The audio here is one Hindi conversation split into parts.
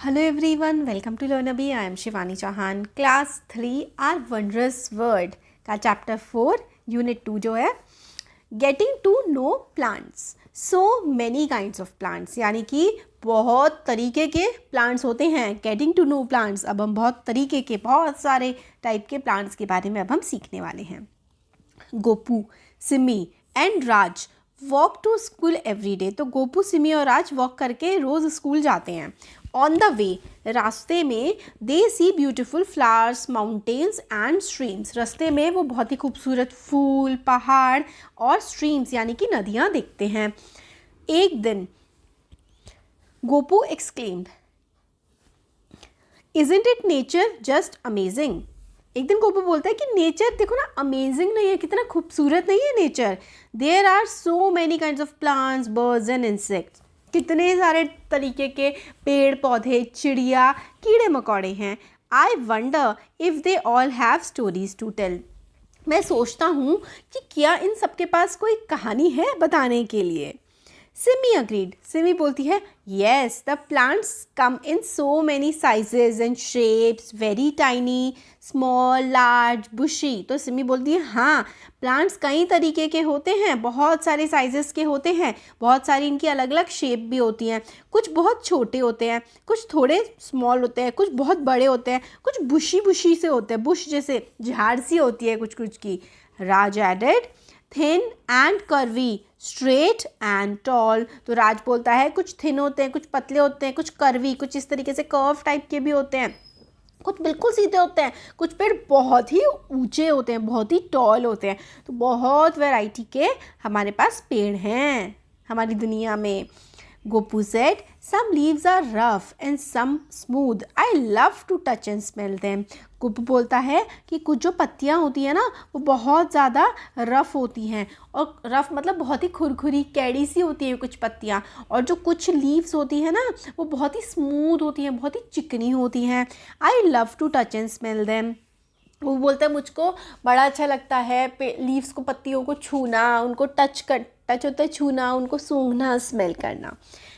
Hello everyone, welcome to Learnaby. I am Shivani Chauhan. Class 3 Our Wondrous World का Chapter 4 Unit 2 जो है Getting to know plants. So many kinds of plants, यानी कि बहुत तरीके के plants होते हैं. Getting to know plants. अब हम बहुत तरीके के बहुत सारे टाइप के plants के बारे में अब हम सीखने वाले हैं. Gopu, Simi and Raj walk to school every day. तो गोपू, सिमी और राज वॉक करके रोज़ स्कूल जाते हैं. ऑन द वे, रास्ते में they see beautiful flowers, mountains and streams. रास्ते में वो बहुत ही खूबसूरत फूल, पहाड़ और स्ट्रीम्स यानी कि नदियाँ देखते हैं. एक दिन Gopu exclaimed, isn't it nature just amazing. एक दिन गोपू बोलता है कि नेचर देखो ना, अमेजिंग नहीं है, कितना खूबसूरत नहीं है nature. There are so many kinds of plants, birds and insects. कितने सारे तरीके के पेड़ पौधे, चिड़िया, कीड़े मकोड़े हैं. I wonder if they all have stories to tell. मैं सोचता हूँ कि क्या इन सबके पास कोई कहानी है बताने के लिए. सिमी अग्रीड. सिमी बोलती है, yes the plants come in so many sizes and shapes, very tiny, small, large, bushy. तो सिमी बोलती है, हाँ प्लांट्स कई तरीके के होते हैं, बहुत सारे साइजेस के होते हैं, बहुत सारी इनकी अलग अलग शेप भी होती हैं. कुछ बहुत छोटे होते हैं, कुछ थोड़े स्मॉल होते हैं, कुछ बहुत बड़े होते हैं, कुछ बुशी बुशी से होते हैं, बुश जैसे झाड़ सी होती है कुछ कुछ की. Raj added, thin and curvy, straight and tall. तो राज बोलता है कुछ थिन होते हैं, कुछ पतले होते हैं, कुछ कर्वी, कुछ इस तरीके से कर्व टाइप के भी होते हैं, कुछ बिल्कुल सीधे होते हैं, कुछ पेड़ बहुत ही ऊंचे होते हैं, बहुत ही टॉल होते हैं. तो बहुत वैरायटी के हमारे पास पेड़ हैं हमारी दुनिया में. Gopu said, some leaves are rough and some smooth. I love to touch and smell them. Gopu बोलता है कि कुछ जो पत्तियाँ होती हैं ना, वो बहुत ज़्यादा रफ़ होती हैं, और रफ़ मतलब बहुत ही खुरखुरी कैड़ी सी होती हैं कुछ पत्तियाँ, और जो कुछ लीव्स होती हैं ना, वो बहुत ही स्मूथ होती हैं, बहुत ही चिकनी होती हैं. I love to touch and smell them. वो बोलता है मुझको बड़ा अच्छा लगता है लीव्स को, पत्तियों को छूना, उनको टच होता है छूना, उनको सूंघना, स्मेल करना.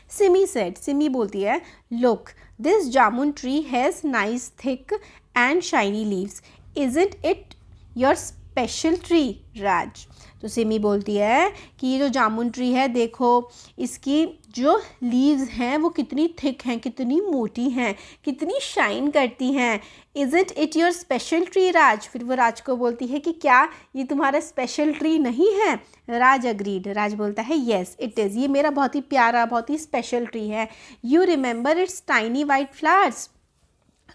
सिमी सेड. सिमी बोलती है, look this jamun tree has nice thick and shiny leaves. Isn't it your special tree Raj. तो सिमी बोलती है कि ये जो जामुन ट्री है, देखो इसकी जो लीव्स हैं वो कितनी थिक हैं, कितनी मोटी हैं, कितनी शाइन करती हैं. Isn't it your special tree Raj. फिर वो राज को बोलती है कि क्या ये तुम्हारा स्पेशल ट्री नहीं है. राज अग्रीड. राज बोलता है, येस इट इज़, ये मेरा बहुत ही प्यारा, बहुत ही स्पेशल ट्री है. You remember it's tiny white flowers.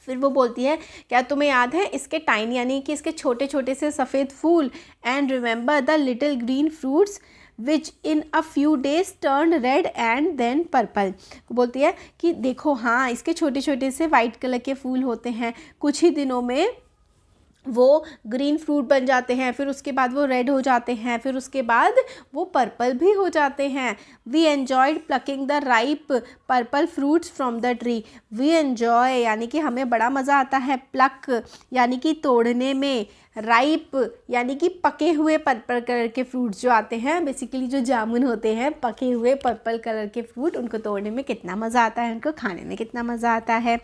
फिर वो बोलती है, क्या तुम्हें याद है इसके टाइनी यानी कि इसके छोटे छोटे से सफ़ेद फूल. And remember the little green fruits which in a few days turn red and then purple. बोलती है कि देखो हाँ, इसके छोटे छोटे से वाइट कलर के फूल होते हैं, कुछ ही दिनों में वो ग्रीन फ्रूट बन जाते हैं, फिर उसके बाद वो रेड हो जाते हैं, फिर उसके बाद वो पर्पल भी हो जाते हैं. We enjoyed plucking the ripe purple fruits from the tree. We enjoy यानी कि हमें बड़ा मज़ा आता है, प्लक यानी कि तोड़ने में, राइप यानी कि पके हुए पर्पल कलर के फ्रूट्स जो आते हैं, बेसिकली जो जामुन होते हैं, पके हुए पर्पल कलर के फ्रूट, उनको तोड़ने में कितना मज़ा आता है, उनको खाने में कितना मज़ा आता है.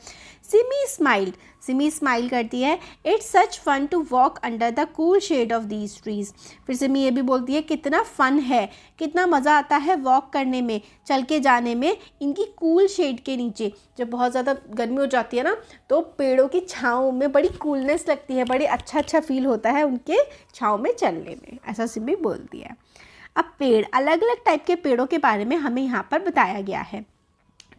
सिमी स्माइल्ड. सिमी स्माइल करती है, it's such fun to walk under the cool shade of these trees. फिर सिमी ये भी बोलती है कितना फ़न है, कितना मज़ा आता है वॉक करने में, चल के जाने में इनकी कूल शेड के नीचे. जब बहुत ज़्यादा गर्मी हो जाती है ना, तो पेड़ों की छाँव में बड़ी कूलनेस लगती है, बड़ी अच्छा फील होता है उनके छाँव में चलने में. ऐसा सिमी बोलती है. अब पेड़, अलग अलग टाइप के पेड़ों के बारे में हमें यहाँ पर बताया गया है.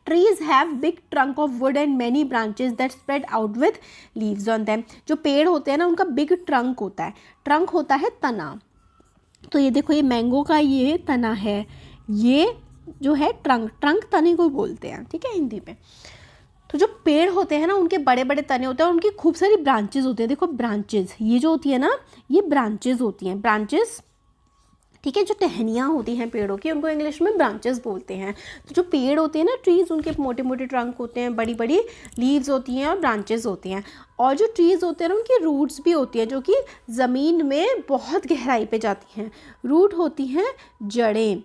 Trees have big trunk of wood and many branches that spread out with leaves on them. जो पेड़ होते हैं ना, उनका बिग ट्रंक होता है. ट्रंक होता है तना. तो ये देखो, ये मैंगो का ये तना है, ये जो है ट्रंक तने को बोलते हैं, ठीक है हिंदी में. तो जो पेड़ होते हैं ना, उनके बड़े बड़े तने होते हैं, उनकी खूब सारी ब्रांचेज होती हैं. देखो ब्रांचेज, ये जो होती है ना, ये ब्रांचेज होती हैं, ब्रांचेस, ठीक है. जो टहनियाँ होती हैं पेड़ों की, उनको इंग्लिश में ब्रांचेस बोलते हैं. तो जो पेड़ होते हैं ना, ट्रीज़, उनके मोटे मोटे ट्रंक होते हैं, बड़ी बड़ी लीव्स होती हैं और ब्रांचेस होती हैं. और जो ट्रीज़ होते हैं ना, उनकी रूट्स भी होती हैं, जो कि ज़मीन में बहुत गहराई पे जाती हैं. रूट होती हैं जड़ें.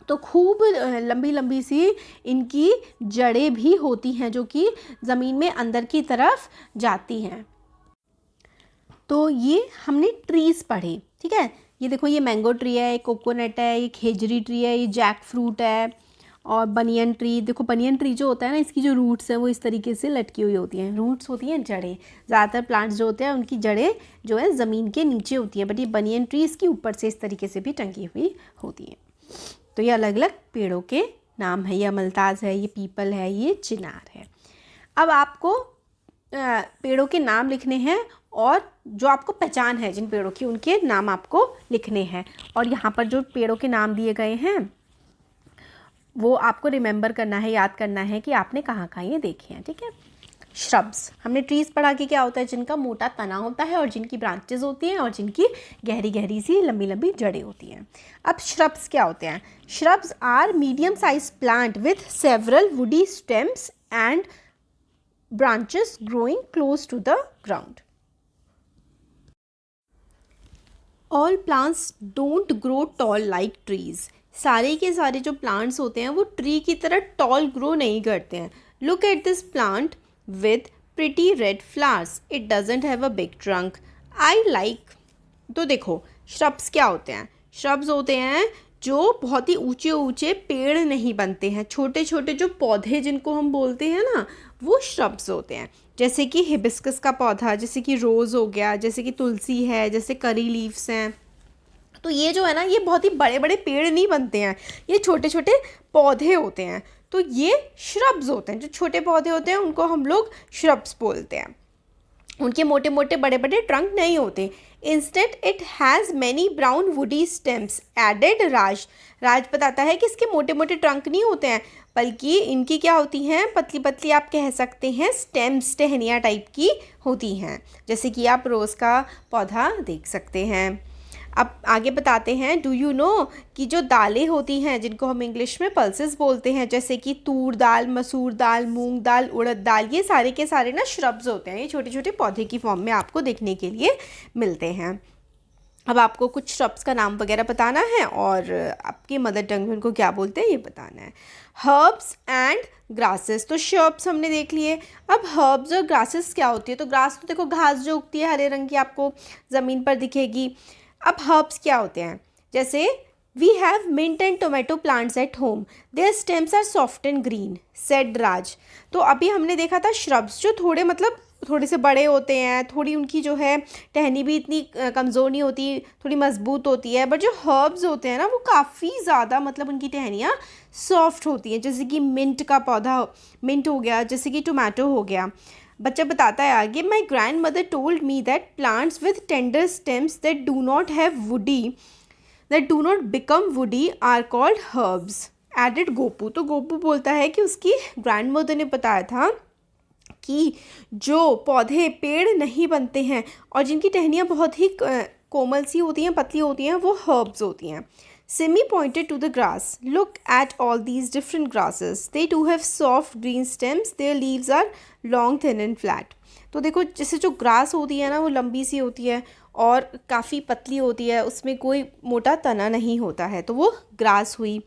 तो खूब लंबी लंबी सी इनकी जड़ें भी होती हैं जो कि ज़मीन में अंदर की तरफ जाती हैं। तो ये हमने ट्रीज़ पढ़े, ठीक है। ये देखो, ये मैंगो ट्री है, ये कोकोनट है, ये खेजरी ट्री है, ये जैक फ्रूट है, और बनियन ट्री। देखो बनियन ट्री जो होता है ना, इसकी जो रूट्स हैं वो इस तरीके से लटकी हुई होती हैं। रूट्स होती हैं जड़ें। ज़्यादातर प्लांट्स जो होते हैं उनकी जड़ें जो है ज़मीन के नीचे होती हैं, बट ये बनियन ट्री इसकी ऊपर से इस तरीके से भी टंगी हुई होती हैं। तो ये अलग अलग पेड़ों के नाम है। ये अमलताज़ है, ये पीपल है, ये चिनार है। अब आपको पेड़ों के नाम लिखने हैं और जो आपको पहचान है जिन पेड़ों की, उनके नाम आपको लिखने हैं। और यहाँ पर जो पेड़ों के नाम दिए गए हैं वो आपको रिमेंबर करना है, याद करना है कि आपने कहाँ कहाँ ये देखे हैं, ठीक है। श्रब्स, हमने ट्रीज़ पढ़ा कि क्या होता है, जिनका मोटा तना होता है और जिनकी ब्रांचेस होती हैं और जिनकी गहरी गहरी सी लंबी लंबी जड़ें होती हैं। अब श्रब्स क्या होते हैं? Shrubs are medium size plant with several woody stems and branches growing close to the ground. All plants don't grow tall like trees. सारे के सारे जो plants होते हैं वो ट्री की तरह tall grow नहीं करते हैं. Look at this plant with pretty red flowers. It doesn't have a big trunk. I like. तो देखो shrubs क्या होते हैं? shrubs होते हैं जो बहुत ही ऊंचे ऊंचे पेड़ नहीं बनते हैं, छोटे छोटे जो पौधे जिनको हम बोलते हैं ना, वो श्रब्स होते हैं। जैसे कि हिबिस्कस का पौधा, जैसे कि रोज़ हो गया, जैसे कि तुलसी है, जैसे करी लीव्स हैं। तो ये जो है ना, ये बहुत ही बड़े बड़े पेड़ नहीं बनते हैं, ये छोटे छोटे पौधे होते हैं। तो ये श्रब्स होते हैं। जो छोटे पौधे होते हैं उनको हम लोग श्रब्स बोलते हैं। उनके मोटे मोटे बड़े बड़े ट्रंक नहीं होते। Instead it has many brown woody stems added Raj बताता है कि इसके मोटे मोटे ट्रंक नहीं होते हैं, बल्कि इनकी क्या होती हैं, पतली पतली आप कह सकते हैं स्टेम्स, टहनियाँ टाइप की होती हैं। जैसे कि आप रोज़ का पौधा देख सकते हैं। अब आगे बताते हैं, डू यू नो कि जो दालें होती हैं जिनको हम इंग्लिश में पल्सेस बोलते हैं, जैसे कि तूर दाल, मसूर दाल, मूंग दाल, उड़द दाल, ये सारे के सारे ना श्रब्स होते हैं। ये छोटे छोटे पौधे की फॉर्म में आपको देखने के लिए मिलते हैं। अब आपको कुछ श्रब्स का नाम वगैरह बताना है और आपकी मदर टंग में उनको क्या बोलते हैं ये बताना है। हर्ब्स एंड ग्रासेस, तो श्रब्स हमने देख लिए। अब हर्ब्स और ग्रासेस क्या होती है? तो ग्रास तो देखो घास जो उगती है हरे रंग की, आपको ज़मीन पर दिखेगी। अब हर्ब्स क्या होते हैं? जैसे we have mint and tomato plants at home, their stems are soft and green, said Raj. तो अभी हमने देखा था श्रब्स जो थोड़े से बड़े होते हैं, थोड़ी उनकी जो है टहनी भी इतनी कमज़ोर नहीं होती, थोड़ी मजबूत होती है। बट जो हर्ब्स होते हैं ना, वो काफ़ी ज़्यादा मतलब टहनियाँ सॉफ्ट होती हैं। जैसे कि मिंट का पौधा, मिंट हो गया, जैसे कि टोमेटो हो गया। बच्चा बताता है आगे, my grandmother told me that plants with tender stems that do not become woody are called herbs, added Gopu. तो गोपू बोलता है कि उसकी ग्रैंड मदर ने बताया था कि जो पौधे पेड़ नहीं बनते हैं और जिनकी टहनियाँ बहुत ही कोमल सी होती हैं, पतली होती हैं, वो हर्ब्स होती हैं। Simi pointed to the grass. Look at all these different grasses. They too have soft green stems. Their leaves are long, thin and flat. तो देखो जैसे जो ग्रास होती है ना, वो लंबी सी होती है और काफ़ी पतली होती है, उसमें कोई मोटा तना नहीं होता है, तो वो ग्रास हुई।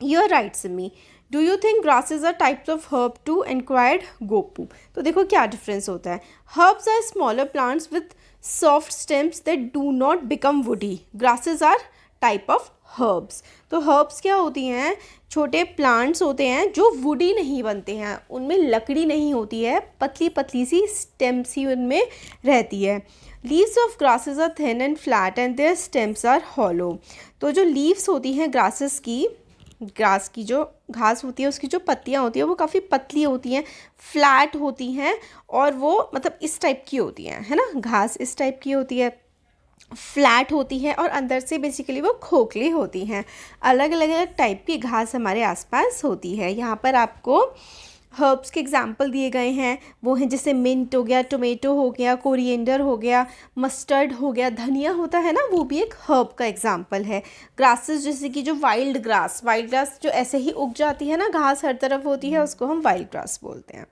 You are right, Simi. Do you think grasses are types of herb too? Inquired Gopu. तो देखो क्या डिफरेंस होता है। Herbs are smaller plants with soft stems that do not become woody. Grasses are type of herbs. तो हर्ब्स क्या होती हैं? छोटे प्लांट्स होते हैं जो वुडी नहीं बनते हैं, उनमें लकड़ी नहीं होती है, पतली पतली सी स्टेम्स ही उनमें रहती है। Leaves of grasses are thin and flat and their stems are hollow. तो जो लीव्स होती हैं ग्रासेस की, ग्रास की जो घास होती है उसकी जो पत्तियाँ होती हैं वो काफ़ी पतली होती हैं, फ्लैट होती हैं, और वो मतलब इस टाइप की होती हैं, है ना। घास इस टाइप की होती है, फ्लैट होती है और अंदर से बेसिकली वो खोखली होती हैं। अलग अलग टाइप की घास हमारे आसपास होती है। यहाँ पर आपको हर्ब्स के एग्जाम्पल दिए गए हैं, वो हैं जैसे मिंट हो गया, टोमेटो हो गया, कोरिएंडर हो गया, मस्टर्ड हो गया, धनिया होता है ना, वो भी एक हर्ब का एग्जाम्पल है। ग्रासेस जैसे कि जो वाइल्ड ग्रास जो ऐसे ही उग जाती है ना, घास हर तरफ होती है, उसको हम वाइल्ड ग्रास बोलते हैं।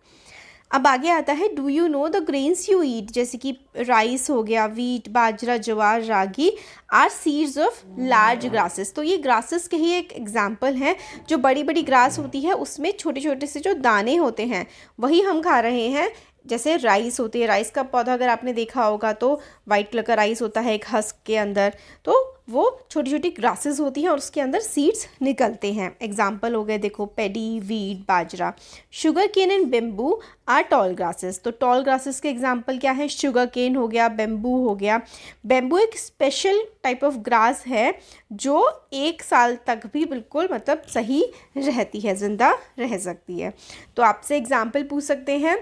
अब आगे आता है do you know the grains you eat, जैसे कि राइस हो गया, wheat, bajra, jowar, ragi are seeds of large grasses. तो ये ग्रासेस के ही एक एग्जाम्पल हैं। जो बड़ी बड़ी ग्रास होती है उसमें छोटे छोटे से जो दाने होते हैं वही हम खा रहे हैं। जैसे राइस होती है, राइस का पौधा अगर आपने देखा होगा तो वाइट कलर का राइस होता है एक हस्क के अंदर, तो वो छोटी छोटी ग्रासेस होती हैं और उसके अंदर सीड्स निकलते हैं। एग्जाम्पल हो गए देखो paddy, wheat, bajra. Sugarcane and bamboo are tall grasses. तो टॉल ग्रासेस के एग्जाम्पल क्या है? शुगर केन हो गया, बेम्बू हो गया। बेम्बू एक स्पेशल टाइप ऑफ ग्रास है जो 1 साल तक भी बिल्कुल मतलब सही रहती है, ज़िंदा रह सकती है। तो आपसे एग्जाम्पल पूछ सकते हैं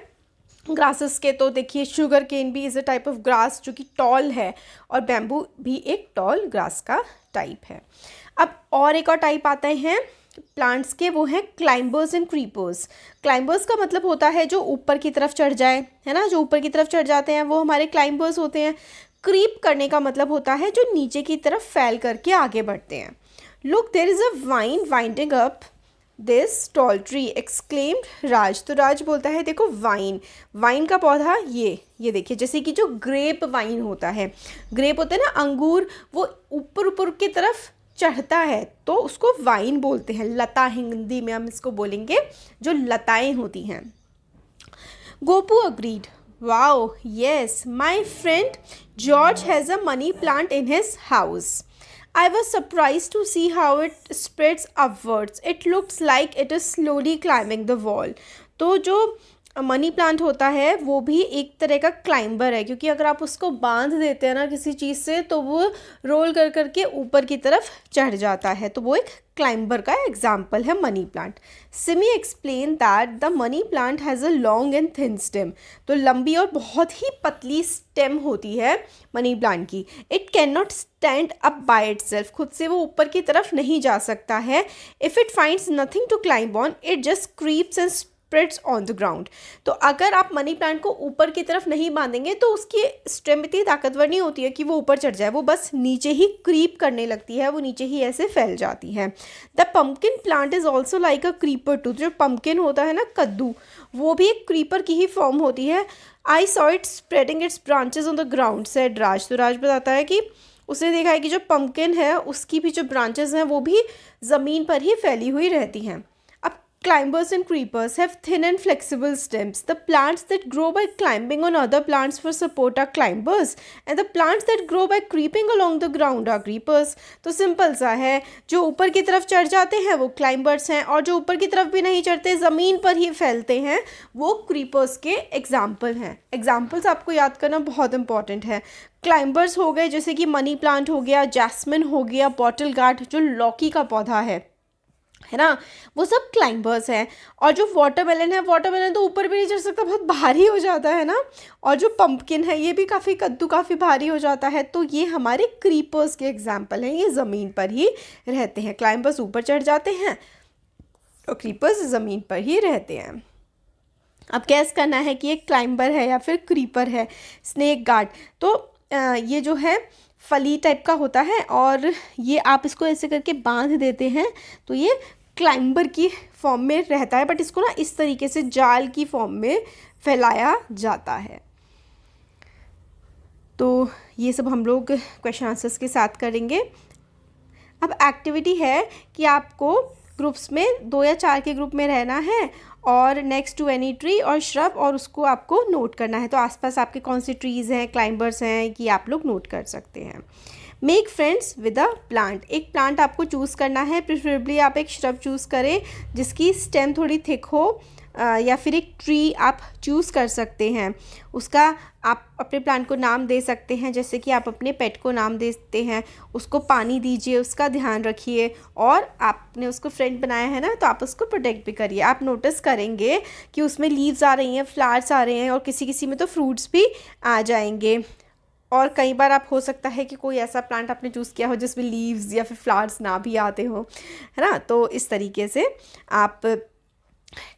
ग्रासेस के, तो देखिए शुगर केन भी is a type of grass जो कि टॉल है, और बैम्बू भी एक टॉल ग्रास का टाइप है। अब और एक और टाइप आते हैं प्लांट्स के, वो हैं क्लाइंबर्स एंड क्रीपर्स। क्लाइंबर्स का मतलब होता है जो ऊपर की तरफ चढ़ जाए, है ना, जो ऊपर की तरफ चढ़ जाते हैं वो हमारे क्लाइंबर्स होते हैं। क्रीप करने का मतलब होता है जो नीचे की तरफ फैल करके आगे बढ़ते हैं। Look there is a vine winding up this tall tree exclaimed Raj. तो राज बोलता है देखो वाइन, वाइन का पौधा ये देखिए, जैसे कि जो ग्रेप वाइन होता है, ग्रेप होता है ना अंगूर, वो ऊपर ऊपर की तरफ चढ़ता है तो उसको वाइन बोलते हैं। लता हिंदी में हम इसको बोलेंगे जो लताएं होती हैं। Gopu agreed, wow yes my friend George has a money plant in his house. I was surprised to see how it spreads upwards. It looks like it is slowly climbing the wall. तो जो मनी प्लांट होता है वो भी एक तरह का क्लाइंबर है, क्योंकि अगर आप उसको बांध देते हैं ना किसी चीज़ से तो वो रोल कर करके ऊपर की तरफ चढ़ जाता है, तो वो एक क्लाइंबर का एग्जाम्पल है money plant. Simi explain that the money plant has a long and thin stem. तो लंबी और बहुत ही पतली स्टेम होती है मनी प्लांट की। It can not stand up by itself, खुद से वो ऊपर की तरफ नहीं जा सकता है। If it finds nothing to climb on it just creeps and spreads on the ground. तो अगर आप मनी प्लांट को ऊपर की तरफ नहीं बांधेंगे तो उसकी स्टेम इतनी ताकतवर नहीं होती है कि वो ऊपर चढ़ जाए, वो बस नीचे ही क्रीप करने लगती है, वो नीचे ही ऐसे फैल जाती है। The pumpkin plant is also like a creeper too. जो पम्पकिन होता है ना, कद्दू, वो भी एक क्रीपर की ही फॉर्म होती है। I saw it spreading its branches on the ground said Raj. तो राज बताता है कि उसने देखा है कि जो पम्पकिन है उसकी भी जो ब्रांचेज हैं वो भी ज़मीन पर ही फैली हुई रहती हैं। Climbers and creepers have thin and flexible stems. The plants that grow by climbing on other plants for support are climbers, and the plants that grow by creeping along the ground are creepers. तो सिंपल सा है, जो ऊपर की तरफ चढ़ जाते हैं वो क्लाइंबर्स हैं, और जो ऊपर की तरफ भी नहीं चढ़ते, ज़मीन पर ही फैलते हैं, वो क्रीपर्स के एग्जाम्पल हैं। एग्जाम्पल्स आपको याद करना बहुत इंपॉर्टेंट है। क्लाइंबर्स हो गए जैसे कि मनी प्लांट हो गया, जैस्मिन हो गया, बॉटल गार्ड जो लौकी का पौधा है ना, वो सब क्लाइंबर्स हैं। और जो वाटरमेलन है, वाटरमेलन तो ऊपर भी नहीं चढ़ सकता, बहुत भारी हो जाता है ना। और जो पंपकिन है ये भी कद्दू काफ़ी भारी हो जाता है। तो ये हमारे क्रीपर्स के एग्जाम्पल हैं, ये ज़मीन पर ही रहते हैं। क्लाइंबर्स ऊपर चढ़ जाते हैं और क्रीपर्स ज़मीन पर ही रहते हैं। अब गैस करना है कि ये क्लाइंबर है या फिर क्रीपर है। स्नेक गार्ड, तो ये जो है फली टाइप का होता है और ये आप इसको ऐसे करके बांध देते हैं तो ये क्लाइंबर की फॉर्म में रहता है, बट इसको ना इस तरीके से जाल की फॉर्म में फैलाया जाता है। तो ये सब हम लोग क्वेश्चन आंसर्स के साथ करेंगे। अब एक्टिविटी है कि आपको ग्रुप्स में 2 या 4 के ग्रुप में रहना है और नेक्स्ट टू एनी ट्री और श्रब, और उसको आपको नोट करना है। तो आसपास आपके कौन से ट्रीज़ हैं, क्लाइंबर्स हैं, कि आप लोग नोट कर सकते हैं। Make friends with a plant, एक प्लांट आपको चूज़ करना है। प्रेफरेबली आप एक श्रब चूज़ करें जिसकी स्टेम थोड़ी थिक हो, या फिर एक ट्री आप चूज़ कर सकते हैं। उसका आप अपने प्लांट को नाम दे सकते हैं, जैसे कि आप अपने पेट को नाम देते हैं। उसको पानी दीजिए, उसका ध्यान रखिए, और आपने उसको फ्रेंड बनाया है ना, तो आप उसको प्रोटेक्ट भी करिए। आप नोटिस करेंगे कि उसमें लीव्स आ रही हैं, फ्लावर्स आ रहे हैं, और किसी किसी में तो फ्रूट्स भी आ जाएंगे। और कई बार आप हो सकता है कि कोई ऐसा प्लांट आपने चूज़ किया हो जिसमें लीव्स या फिर फ्लावर्स ना भी आते हो, है ना। तो इस तरीके से आप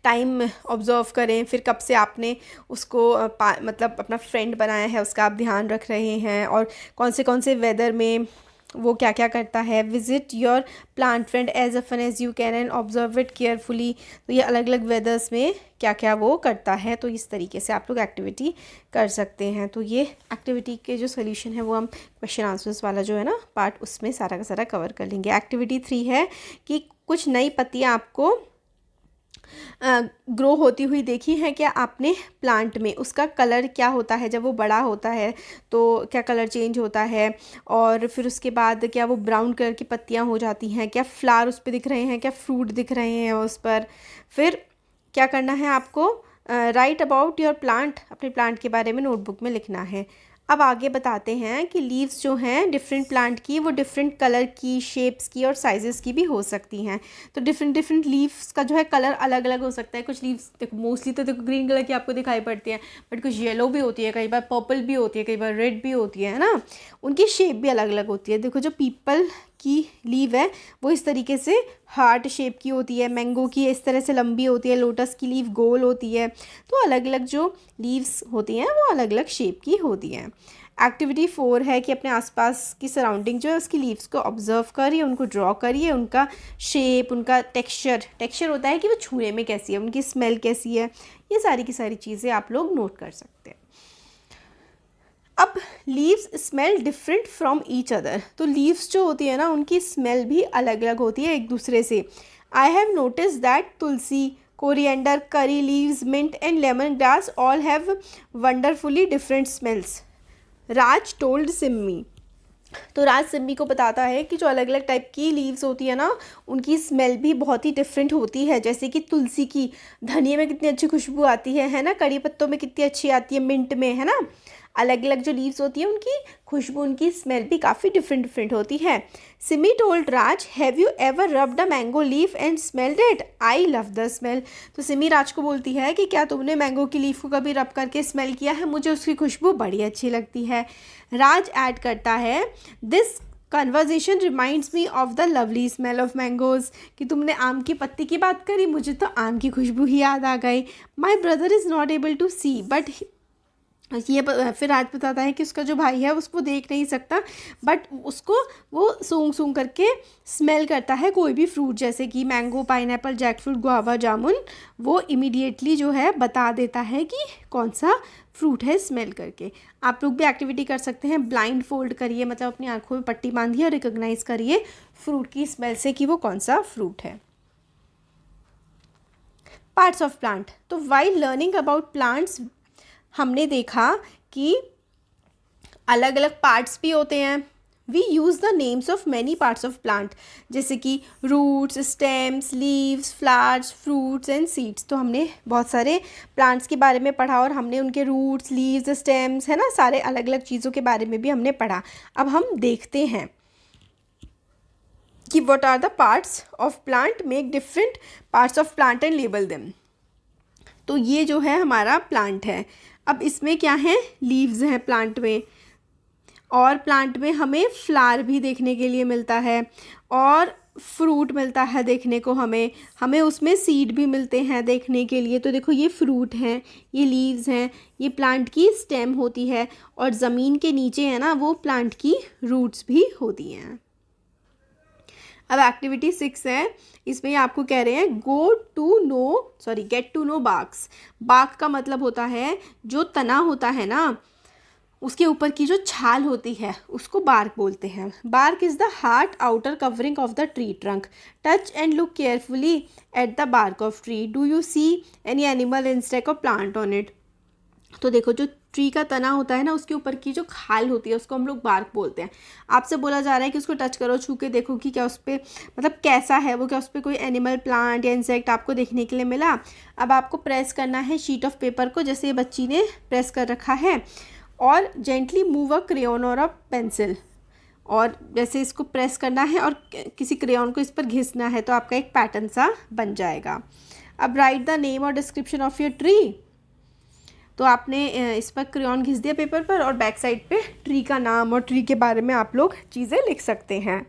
टाइम ऑब्ज़र्व करें, फिर कब से आपने उसको मतलब अपना फ्रेंड बनाया है उसका आप ध्यान रख रहे हैं, और कौन से वेदर में वो क्या क्या करता है। Visit your plant friend as often as you can and observe it carefully. तो ये अलग अलग वेदर्स में क्या क्या वो करता है, तो इस तरीके से आप लोग एक्टिविटी कर सकते हैं। तो ये एक्टिविटी के जो सोल्यूशन है वो हम क्वेश्चन आंसर्स वाला जो है ना पार्ट, उसमें सारा का सारा कवर कर लेंगे। एक्टिविटी 3 है कि कुछ नई पत्तियाँ आपको ग्रो होती हुई देखी है क्या आपने प्लांट में, उसका कलर क्या होता है जब वो बड़ा होता है, तो क्या कलर चेंज होता है, और फिर उसके बाद क्या वो ब्राउन कलर की पत्तियां हो जाती हैं, क्या फ्लावर उस पर दिख रहे हैं, क्या फ्रूट दिख रहे हैं उस पर। फिर क्या करना है आपको, राइट अबाउट योर प्लांट, अपने प्लांट के बारे में नोटबुक में लिखना है। अब आगे बताते हैं कि लीव्स जो हैं डिफरेंट प्लांट की वो डिफरेंट कलर की, शेप्स की और साइजेस की भी हो सकती हैं। तो डिफरेंट डिफरेंट लीव्स का जो है कलर अलग अलग हो सकता है। कुछ लीव्स देखो मोस्टली तो देखो ग्रीन कलर की आपको दिखाई पड़ती हैं, बट कुछ येलो भी होती है, कई बार पर्पल भी होती है, कई बार रेड भी होती है ना। उनकी शेप भी अलग अलग होती है। देखो जो पीपल की लीव है वो इस तरीके से हार्ट शेप की होती है, मैंगो की इस तरह से लंबी होती है, लोटस की लीव गोल होती है। तो अलग अलग जो लीव्स होती हैं वो अलग अलग शेप की होती हैं। एक्टिविटी 4 है कि अपने आसपास की सराउंडिंग जो है उसकी लीव्स को ऑब्जर्व करिए, उनको ड्रॉ करिए, उनका शेप, उनका टेक्सचर होता है कि वो छूने में कैसी है, उनकी स्मेल कैसी है, ये सारी की सारी चीज़ें आप लोग नोट कर सकते हैं। अब leaves smell different from each other, तो लीव्स जो होती है ना उनकी स्मेल भी अलग अलग होती है एक दूसरे से। I have notice that tulsi, coriander, curry leaves, mint and lemon grass all have wonderfully different smells, Raj told Simmi. तो राज सिम्मी को बताता है कि जो अलग अलग टाइप की लीव्स होती है ना उनकी स्मेल भी बहुत ही डिफरेंट होती है। जैसे कि तुलसी की, धनिया में कितनी अच्छी खुशबू आती है ना, कड़ी पत्तों में कितनी अच्छी आती है, मिंट में, है ना। अलग अलग जो लीव्स होती है उनकी खुशबू, उनकी स्मेल भी काफ़ी डिफरेंट डिफरेंट होती है। Simi told Raj, have you ever rubbed a mango leaf and smelled it, I love the smell. तो सिमी राज को बोलती है कि क्या तुमने मैंगो की लीफ को कभी रब करके स्मेल किया है, मुझे उसकी खुशबू बड़ी अच्छी लगती है। राज ऐड करता है, this conversation reminds me of the lovely smell of mangoes, कि तुमने आम की पत्ती की बात करी, मुझे तो आम की खुशबू ही याद आ गई। My brother is not able to see but, ये फिर राज बताता है कि उसका जो भाई है उसको देख नहीं सकता, बट उसको वो सूंघ सूंघ करके स्मेल करता है कोई भी फ्रूट, जैसे कि मैंगो, पाइनएप्पल, जैकफ्रूट, गुआवा, जामुन, वो इमीडिएटली जो है बता देता है कि कौन सा फ्रूट है स्मेल करके। आप लोग भी एक्टिविटी कर सकते हैं, ब्लाइंड फोल्ड करिए, मतलब अपनी आंखों में पट्टी बांधिए और रिकॉग्नाइज करिए फ्रूट की स्मेल से कि वो कौन सा फ्रूट है। पार्ट्स ऑफ प्लांट, तो वाइल लर्निंग अबाउट प्लांट्स हमने देखा कि अलग अलग पार्ट्स भी होते हैं। We use the names of many parts of plant, जैसे कि roots, stems, leaves, flowers, fruits and seeds. तो हमने बहुत सारे प्लांट्स के बारे में पढ़ा और हमने उनके रूट्स, लीव्स, स्टेम्स, है ना, सारे अलग अलग चीज़ों के बारे में भी हमने पढ़ा। अब हम देखते हैं कि what are the parts of plant, make different parts of plant and label them. तो ये जो है हमारा प्लांट है। अब इसमें क्या है, लीव्स हैं प्लांट में, और प्लांट में हमें फ्लावर भी देखने के लिए मिलता है और फ्रूट मिलता है देखने को, हमें उसमें सीड भी मिलते हैं देखने के लिए। तो देखो ये फ्रूट हैं, ये लीव्स हैं, ये प्लांट की स्टेम होती है, और ज़मीन के नीचे है ना वो प्लांट की रूट्स भी होती हैं। अब एक्टिविटी 6 है, इसमें आपको कह रहे हैं get to know barks. Bark का मतलब होता है जो तना होता है ना उसके ऊपर की जो छाल होती है उसको बार्क बोलते हैं। Bark is the hard outer covering of the tree trunk. Touch and look carefully at the bark of tree, do you see any animal, insect और प्लांट ऑन इट। तो देखो जो ट्री का तना होता है ना उसके ऊपर की जो खाल होती है उसको हम लोग बार्क बोलते हैं। आपसे बोला जा रहा है कि उसको टच करो, छू के देखो कि क्या उस पर मतलब कैसा है वो, क्या उस पर कोई एनिमल, प्लांट या इंसेक्ट आपको देखने के लिए मिला। अब आपको प्रेस करना है शीट ऑफ पेपर को, जैसे ये बच्ची ने प्रेस कर रखा है, और जेंटली मूव अ क्रेयॉन और अ पेंसिल, और जैसे इसको प्रेस करना है और किसी क्रेयॉन को इस पर घिसना है तो आपका एक पैटर्न सा बन जाएगा। अब राइट द नेम और डिस्क्रिप्शन ऑफ योर ट्री। तो आपने इस पर क्रेयॉन घिस दिया पेपर पर, और बैक साइड पे ट्री का नाम और ट्री के बारे में आप लोग चीज़ें लिख सकते हैं।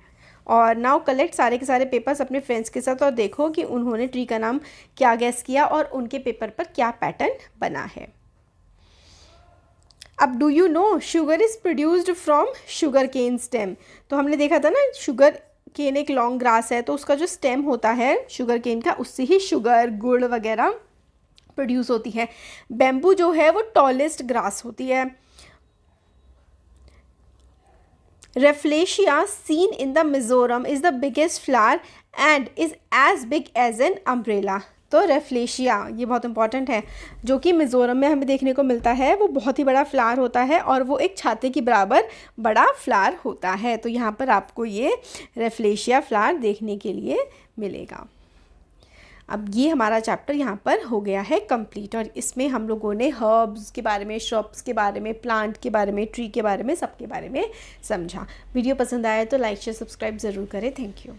और नाउ कलेक्ट सारे के सारे पेपर्स अपने फ्रेंड्स के साथ और देखो कि उन्होंने ट्री का नाम क्या गेस किया और उनके पेपर पर क्या पैटर्न बना है। अब do you know sugar is produced from sugar cane stem. तो हमने देखा था ना, शुगर केन एक लॉन्ग ग्रास है, तो उसका जो स्टेम होता है शुगर केन का, उससे ही शुगर, गुड़ वगैरह प्रोड्यूस होती है। बैम्बू जो है वो टॉलेस्ट ग्रास होती है। Rafflesia seen in the Mizoram is the biggest flower and is as big as an umbrella. तो रेफ्लेशिया, ये बहुत इंपॉर्टेंट है, जो कि मिज़ोरम में हमें देखने को मिलता है, वो बहुत ही बड़ा फ्लावर होता है और वो एक छाते के बराबर बड़ा फ्लावर होता है। तो यहाँ पर आपको ये रेफ्लेशिया फ्लावर देखने के लिए मिलेगा। अब ये हमारा चैप्टर यहाँ पर हो गया है कंप्लीट, और इसमें हम लोगों ने हर्ब्स के बारे में, श्रब्स के बारे में, प्लांट के बारे में, ट्री के बारे में, सबके बारे में समझा। वीडियो पसंद आया तो लाइक शेयर सब्सक्राइब ज़रूर करें। Thank you.